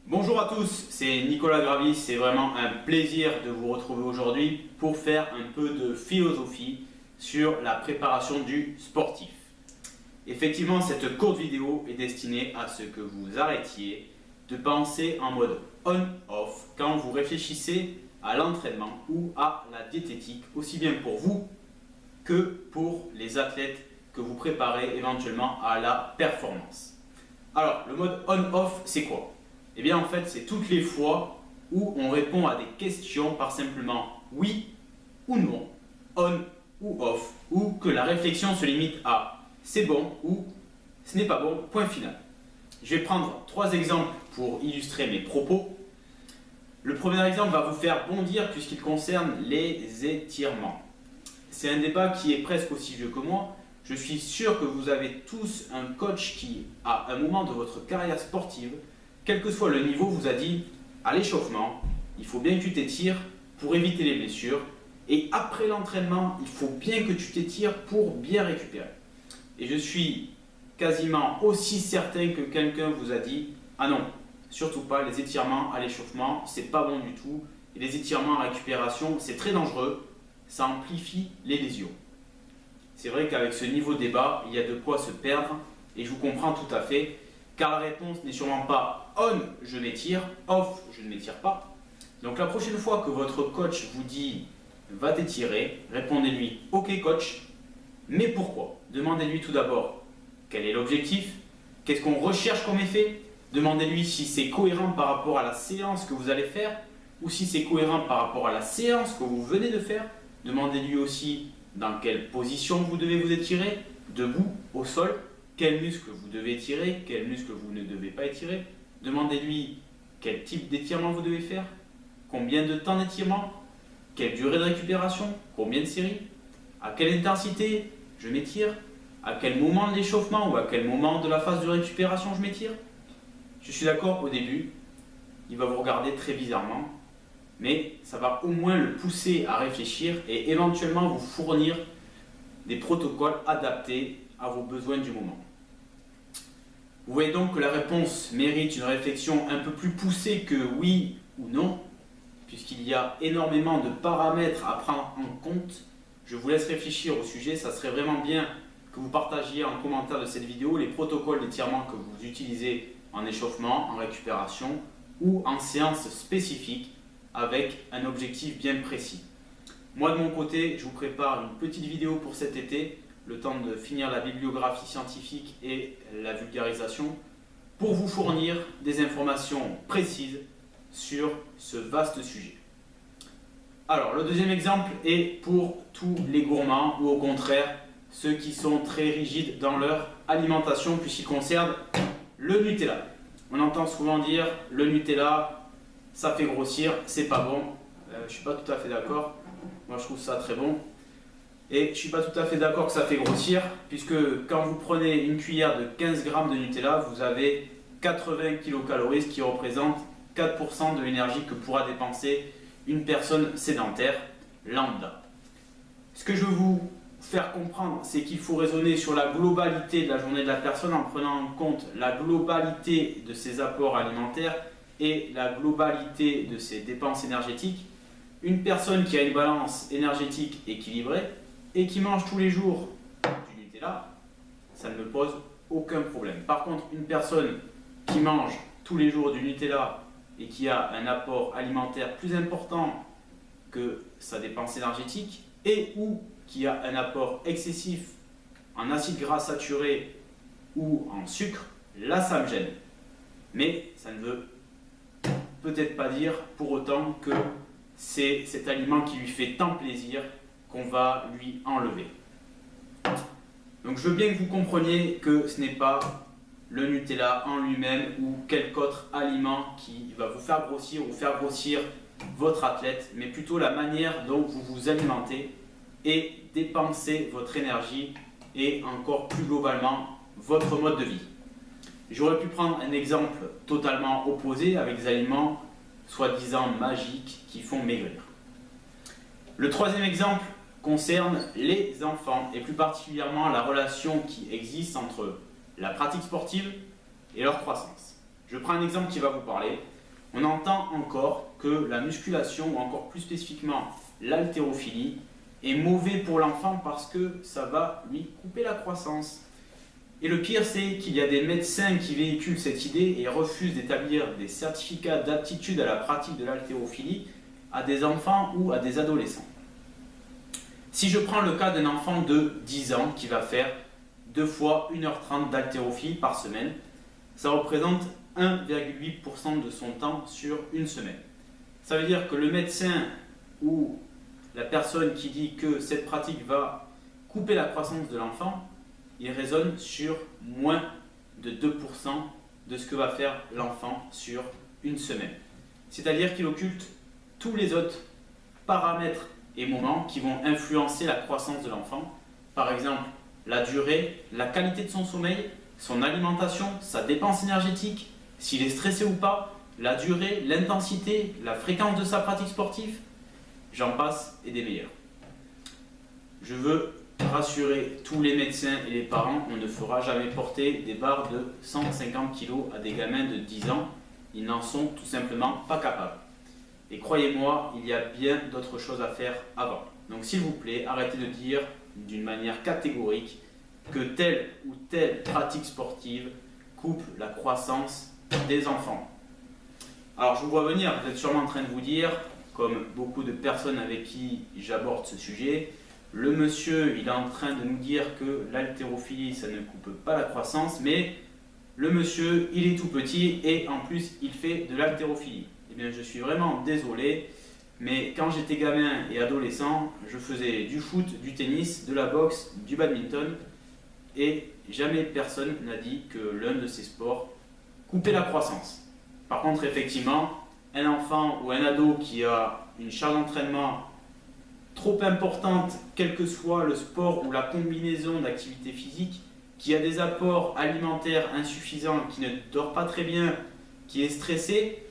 Bonjour à tous, c'est Nicolas Gravis, c'est vraiment un plaisir de vous retrouver aujourd'hui pour faire un peu de philosophie sur la préparation du sportif. Effectivement, cette courte vidéo est destinée à ce que vous arrêtiez de penser en mode on-off quand vous réfléchissez à l'entraînement ou à la diététique, aussi bien pour vous que pour les athlètes que vous préparez éventuellement à la performance. Alors, le mode on-off, c'est quoi? Eh bien, en fait, c'est toutes les fois où on répond à des questions par simplement oui ou non, on ou off, ou que la réflexion se limite à c'est bon ou ce n'est pas bon, point final. Je vais prendre 3 exemples pour illustrer mes propos. Le premier exemple va vous faire bondir puisqu'il concerne les étirements. C'est un débat qui est presque aussi vieux que moi. Je suis sûr que vous avez tous un coach qui, à un moment de votre carrière sportive, quel que soit le niveau, vous a dit à l'échauffement, il faut bien que tu t'étires pour éviter les blessures. Et après l'entraînement, il faut bien que tu t'étires pour bien récupérer. Et je suis quasiment aussi certain que quelqu'un vous a dit ah non, surtout pas, les étirements à l'échauffement, c'est pas bon du tout. Et les étirements à récupération, c'est très dangereux, ça amplifie les lésions. C'est vrai qu'avec ce niveau de débat, il y a de quoi se perdre et je vous comprends tout à fait. Car la réponse n'est sûrement pas on, je m'étire, off, je ne m'étire pas. Donc la prochaine fois que votre coach vous dit va t'étirer, répondez-lui ok coach, mais pourquoi? Demandez-lui tout d'abord quel est l'objectif, qu'est-ce qu'on recherche comme effet, demandez-lui si c'est cohérent par rapport à la séance que vous allez faire ou si c'est cohérent par rapport à la séance que vous venez de faire. Demandez-lui aussi dans quelle position vous devez vous étirer, debout, au sol. Quel muscle vous devez étirer, quel muscle vous ne devez pas étirer. Demandez-lui quel type d'étirement vous devez faire, combien de temps d'étirement, quelle durée de récupération, combien de séries, à quelle intensité je m'étire, à quel moment de l'échauffement ou à quel moment de la phase de récupération je m'étire. Je suis d'accord, au début, il va vous regarder très bizarrement, mais ça va au moins le pousser à réfléchir et éventuellement vous fournir des protocoles adaptés à vos besoins du moment. Vous voyez donc que la réponse mérite une réflexion un peu plus poussée que oui ou non, puisqu'il y a énormément de paramètres à prendre en compte. Je vous laisse réfléchir au sujet, ça serait vraiment bien que vous partagiez en commentaire de cette vidéo les protocoles d'étirement que vous utilisez en échauffement, en récupération ou en séance spécifique avec un objectif bien précis. Moi de mon côté, je vous prépare une petite vidéo pour cet été, le temps de finir la bibliographie scientifique et la vulgarisation, pour vous fournir des informations précises sur ce vaste sujet. Alors, le deuxième exemple est pour tous les gourmands, ou au contraire, ceux qui sont très rigides dans leur alimentation, puisqu'il concerne le Nutella. On entend souvent dire, le Nutella, ça fait grossir, c'est pas bon. Je ne suis pas tout à fait d'accord. Moi, je trouve ça très bon. Et je ne suis pas tout à fait d'accord que ça fait grossir, puisque quand vous prenez une cuillère de 15 g de Nutella, vous avez 80 kcal, ce qui représente 4% de l'énergie que pourra dépenser une personne sédentaire lambda. Ce que je veux vous faire comprendre, c'est qu'il faut raisonner sur la globalité de la journée de la personne en prenant en compte la globalité de ses apports alimentaires et la globalité de ses dépenses énergétiques. Une personne qui a une balance énergétique équilibrée et qui mange tous les jours du Nutella, ça ne me pose aucun problème. Par contre, une personne qui mange tous les jours du Nutella et qui a un apport alimentaire plus important que sa dépense énergétique et ou qui a un apport excessif en acides gras saturés ou en sucre, là ça me gêne. Mais ça ne veut peut-être pas dire pour autant que c'est cet aliment qui lui fait tant plaisir qu'on va lui enlever. Donc je veux bien que vous compreniez que ce n'est pas le Nutella en lui-même ou quelque autre aliment qui va vous faire grossir ou faire grossir votre athlète, mais plutôt la manière dont vous vous alimentez et dépensez votre énergie et encore plus globalement votre mode de vie. J'aurais pu prendre un exemple totalement opposé avec des aliments soi-disant magiques qui font maigrir. Le troisième exemple concerne les enfants et plus particulièrement la relation qui existe entre la pratique sportive et leur croissance. Je prends un exemple qui va vous parler. on entend encore que la musculation, ou encore plus spécifiquement l'haltérophilie, est mauvais pour l'enfant parce que ça va lui couper la croissance. Et le pire, c'est qu'il y a des médecins qui véhiculent cette idée et refusent d'établir des certificats d'aptitude à la pratique de l'haltérophilie à des enfants ou à des adolescents. Si je prends le cas d'un enfant de 10 ans qui va faire 2 fois 1h30 d'haltérophilie par semaine, ça représente 1,8% de son temps sur une semaine. Ça veut dire que le médecin ou la personne qui dit que cette pratique va couper la croissance de l'enfant, il raisonne sur moins de 2% de ce que va faire l'enfant sur une semaine. C'est-à-dire qu'il occulte tous les autres paramètres et moments qui vont influencer la croissance de l'enfant. Par exemple, la durée, la qualité de son sommeil, son alimentation, sa dépense énergétique, s'il est stressé ou pas, la durée, l'intensité, la fréquence de sa pratique sportive, j'en passe et des meilleurs. Je veux rassurer tous les médecins et les parents, on ne fera jamais porter des barres de 150 kg à des gamins de 10 ans. Ils n'en sont tout simplement pas capables. Et croyez-moi, il y a bien d'autres choses à faire avant. Donc s'il vous plaît, arrêtez de dire d'une manière catégorique que telle ou telle pratique sportive coupe la croissance des enfants. Alors je vous vois venir, vous êtes sûrement en train de vous dire, comme beaucoup de personnes avec qui j'aborde ce sujet, le monsieur il est en train de nous dire que l'haltérophilie ça ne coupe pas la croissance, mais le monsieur il est tout petit et en plus il fait de l'haltérophilie. Eh bien je suis vraiment désolé, mais quand j'étais gamin et adolescent, je faisais du foot, du tennis, de la boxe, du badminton et jamais personne n'a dit que l'un de ces sports coupait la croissance. Par contre effectivement, un enfant ou un ado qui a une charge d'entraînement trop importante, quel que soit le sport ou la combinaison d'activités physiques, qui a des apports alimentaires insuffisants, qui ne dort pas très bien, qui est stressé,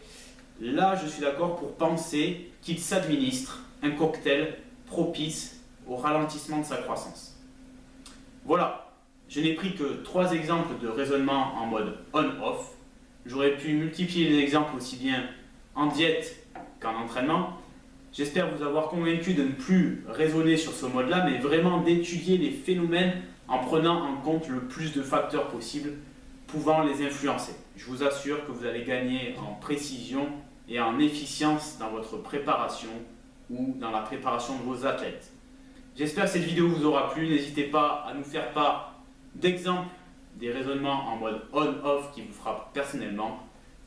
là je suis d'accord pour penser qu'il s'administre un cocktail propice au ralentissement de sa croissance. Voilà, je n'ai pris que 3 exemples de raisonnement en mode on-off. J'aurais pu multiplier les exemples aussi bien en diète qu'en entraînement. J'espère vous avoir convaincu de ne plus raisonner sur ce mode-là, mais vraiment d'étudier les phénomènes en prenant en compte le plus de facteurs possibles pouvant les influencer. Je vous assure que vous allez gagner en précision et en efficience dans votre préparation ou dans la préparation de vos athlètes. J'espère que cette vidéo vous aura plu. N'hésitez pas à nous faire part d'exemples des raisonnements en mode on-off qui vous frappent personnellement.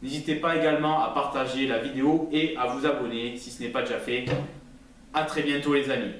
N'hésitez pas également à partager la vidéo et à vous abonner si ce n'est pas déjà fait. A très bientôt les amis.